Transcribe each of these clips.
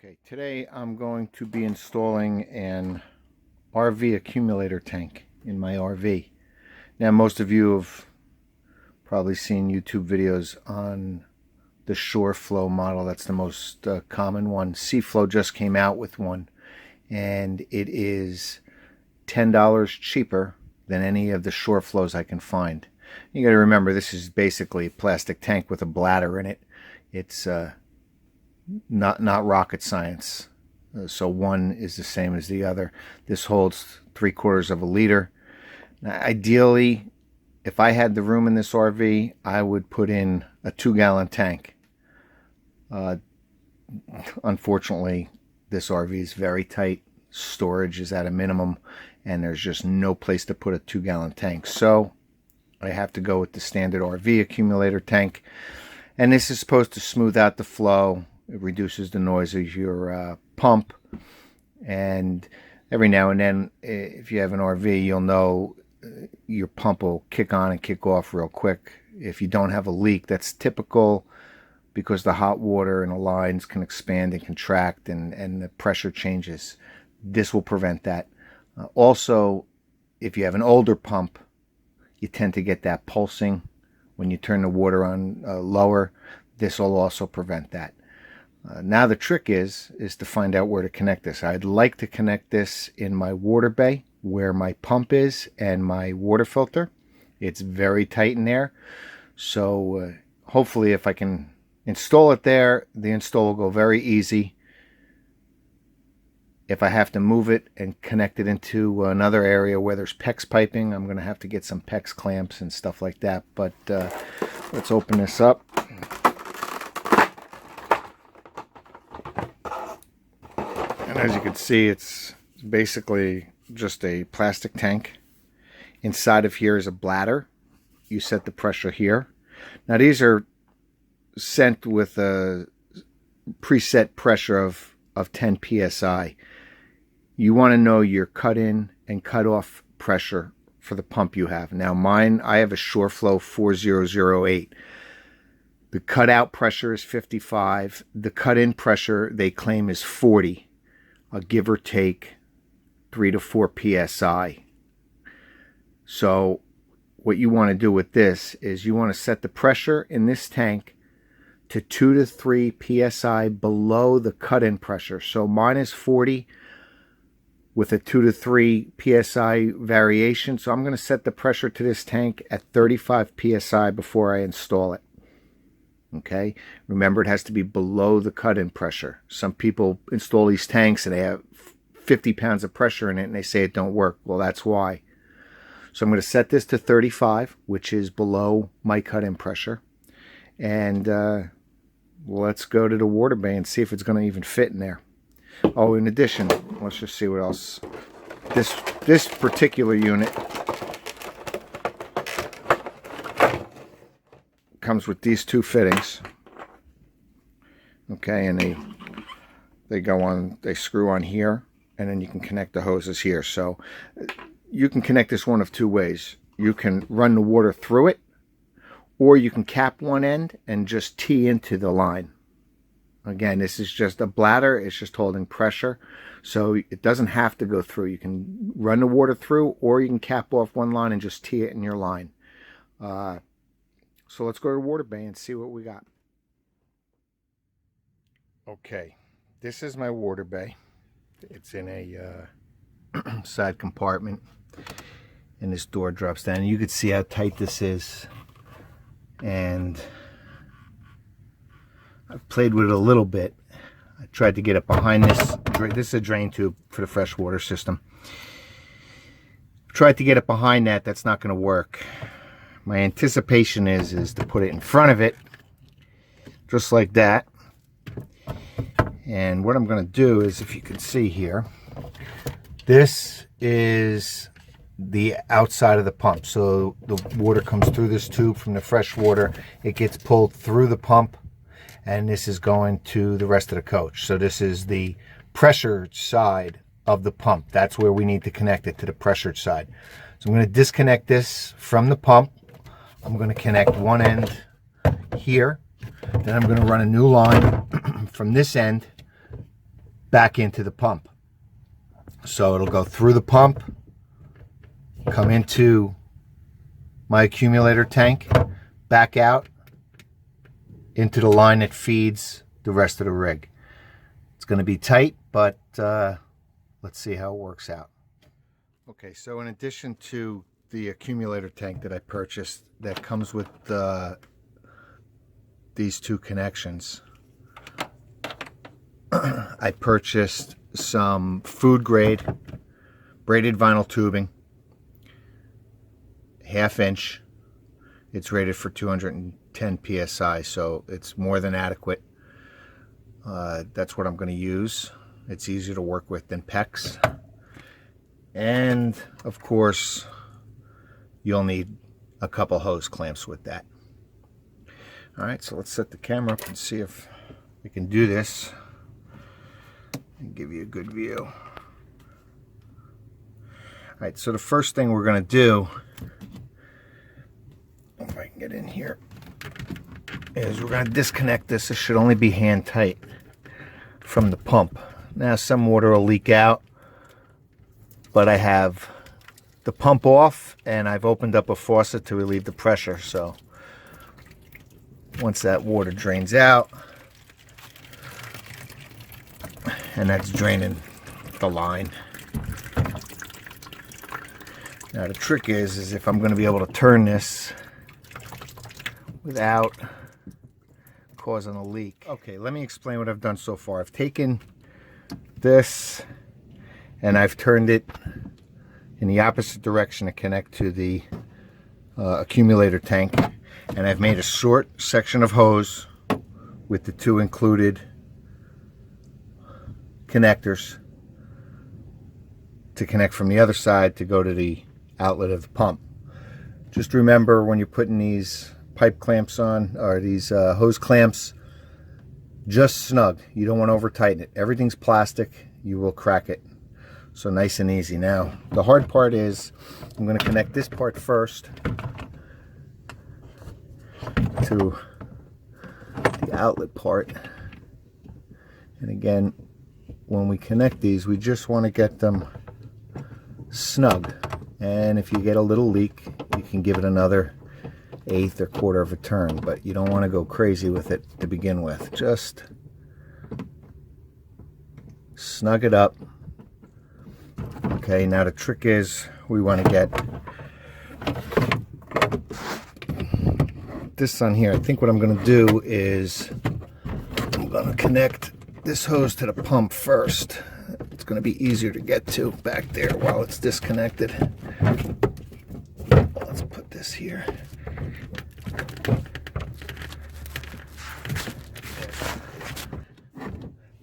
Okay, today I'm going to be installing an RV accumulator tank in my RV. Now, most of you have probably seen YouTube videos on the SeaFlo model. That's the most common one. SeaFlo just came out with one, and it is $10 cheaper than any of the SeaFlos I can find. You got to remember, this is basically a plastic tank with a bladder in it. It's not rocket science. So one is the same as the other. This holds 3/4 of a liter. Now, ideally, if I had the room in this RV, I would put in a 2-gallon tank. Unfortunately, this RV is very tight. Storage is at a minimum, and there's just no place to put a 2-gallon tank. So I have to go with the standard RV accumulator tank. And this is supposed to smooth out the flow. It reduces the noise of your pump. And every now and then, if you have an RV, you'll know your pump will kick on and kick off real quick. If you don't have a leak, that's typical because the hot water in the lines can expand and contract and the pressure changes. This will prevent that. Also, if you have an older pump, you tend to get that pulsing when you turn the water on lower. This will also prevent that. Now the trick is to find out where to connect this. I'd like to connect this in my water bay where my pump is and my water filter. It's very tight in there. So hopefully if I can install it there, the install will go very easy. If I have to move it and connect it into another area where there's PEX piping, I'm going to have to get some PEX clamps and stuff like that. But let's open this up. And as you can see, it's basically just a plastic tank. Inside of here is a bladder. You set the pressure here. Now these are sent with a preset pressure of 10 psi. You want to know your cut in and cut off pressure for the pump you have. Now mine, I have a SeaFlo 4008. The cutout pressure is 55. The cut in pressure they claim is 40. Give or take 3 to 4 psi. So what you want to do with this is you want to set the pressure in this tank to 2 to 3 psi below the cut-in pressure. So mine is 40 with a 2 to 3 psi variation. So I'm going to set the pressure to this tank at 35 psi before I install it. Okay, remember it has to be below the cut-in pressure. Some people install these tanks and they have 50 pounds of pressure in it and they say it don't work. Well, that's why. So I'm going to set this to 35, which is below my cut-in pressure. And let's go to the water bay and see if it's going to even fit in there. Oh, in addition, let's just see what else. This particular unit comes with these two fittings. Okay, and they go on, they screw on here, and then you can connect the hoses here. So you can connect this one of two ways. You can run the water through it, or you can cap one end and just tee into the line. Again, this is just a bladder. It's just holding pressure. So it doesn't have to go through. You can run the water through, or you can cap off one line and just tee it in your line. So let's go to the water bay and see what we got. Okay, this is my water bay. It's in a side compartment, and this door drops down. You can see how tight this is, and I've played with it a little bit. I tried to get it behind this. This is a drain tube for the freshwater system. Tried to get it behind that. That's not going to work. My anticipation is to put it in front of it, just like that. And what I'm going to do is, if you can see here, this is the outside of the pump. So the water comes through this tube from the fresh water. It gets pulled through the pump, and this is going to the rest of the coach. So this is the pressured side of the pump. That's where we need to connect it, to the pressured side. So I'm going to disconnect this from the pump. I'm going to connect one end here. Then I'm going to run a new line from this end back into the pump. So it'll go through the pump, come into my accumulator tank, back out into the line that feeds the rest of the rig. It's going to be tight, but let's see how it works out. Okay, so in addition to the accumulator tank that I purchased that comes with these two connections, I purchased some food grade braided vinyl tubing, 1/2 inch. It's rated for 210 psi, so it's more than adequate. That's what I'm going to use. It's easier to work with than PEX. And of course, you'll need a couple hose clamps with that. All right, so let's set the camera up and see if we can do this and give you a good view. All right, so the first thing we're going to do, if I can get in here, is we're going to disconnect this. It should only be hand tight from the pump. Now some water will leak out, but I have the pump off and I've opened up a faucet to relieve the pressure. So once that water drains out, and that's draining the line. Now the trick is if I'm going to be able to turn this without causing a leak. Okay, let me explain what I've done so far. I've taken this and I've turned it in the opposite direction to connect to the accumulator tank, and I've made a short section of hose with the two included connectors to connect from the other side to go to the outlet of the pump. Just remember, when you're putting these pipe clamps on, or these hose clamps, just snug. You don't want to over tighten it. Everything's plastic, you will crack it. So nice and easy. Now the hard part is I'm going to connect this part first to the outlet part. And again, when we connect these, we just want to get them snug. And if you get a little leak, you can give it another 1/8 or 1/4 of a turn, but you don't want to go crazy with it to begin with. Just snug it up. Okay, now the trick is we want to get this on here. I think what I'm going to do is I'm going to connect this hose to the pump first. It's going to be easier to get to back there while it's disconnected. Let's put this here.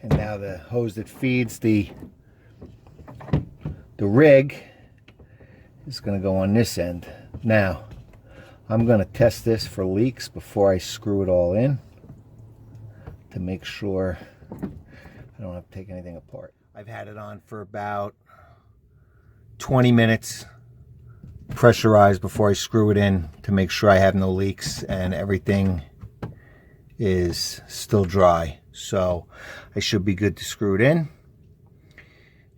And now the hose that feeds the rig is going to go on this end. Now I'm going to test this for leaks before I screw it all in to make sure I don't have to take anything apart. I've had it on for about 20 minutes pressurized before I screw it in to make sure I have no leaks and everything is still dry. So I should be good to screw it in,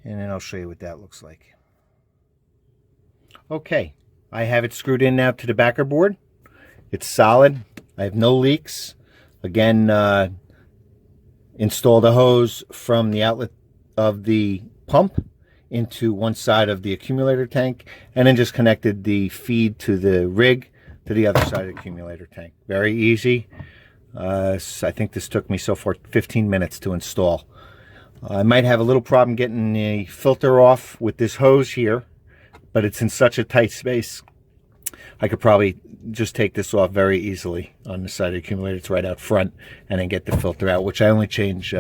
and then I'll show you what that looks like. Okay, I have it screwed in now to the backer board. It's solid. I have no leaks. Again, installed a hose from the outlet of the pump into one side of the accumulator tank, and then just connected the feed to the rig to the other side of the accumulator tank. Very easy. I think this took me so far 15 minutes to install. I might have a little problem getting the filter off with this hose here, but it's in such a tight space I could probably just take this off very easily on the side of the accumulator. It's right out front, and then get the filter out, which I only change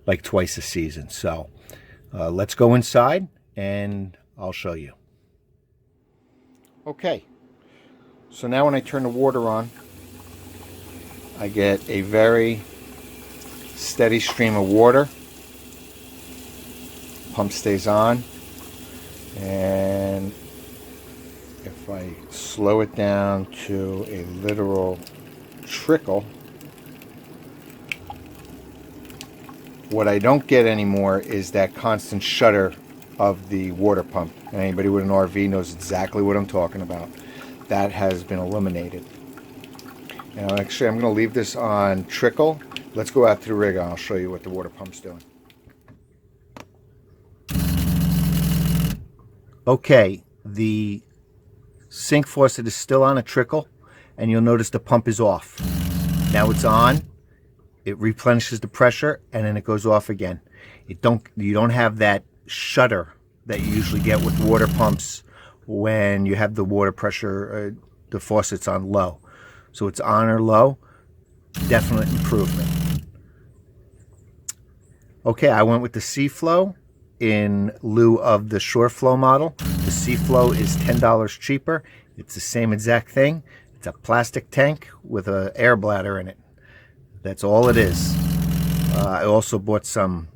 like twice a season. So let's go inside and I'll show you. Okay, so now when I turn the water on, I get a very steady stream of water. Pump stays on, and if I slow it down to a literal trickle, What I don't get anymore is that constant shudder of the water pump. And anybody with an RV knows exactly what I'm talking about. That has been eliminated. Now actually I'm going to leave this on trickle. Let's go out to the rig and I'll show you what the water pump's doing. Okay, the sink faucet is still on a trickle, and you'll notice the pump is off. Now it's on, it replenishes the pressure, and then it goes off again. You don't have that shudder that you usually get with water pumps when you have the water pressure, the faucet's on low. So it's on or low, definite improvement. Okay, I went with the SeaFlo in lieu of the SureFlow model. The SeaFlo is $10 cheaper. It's the same exact thing. It's a plastic tank with an air bladder in it. That's all it is. I also bought some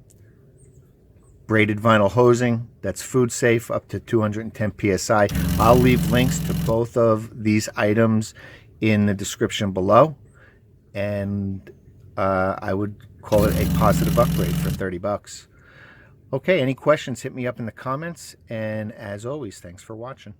braided vinyl hosing that's food safe, up to 210 psi. I'll leave links to both of these items in the description below, and I would call it a positive upgrade for 30 bucks. Okay, any questions, hit me up in the comments, and as always, thanks for watching.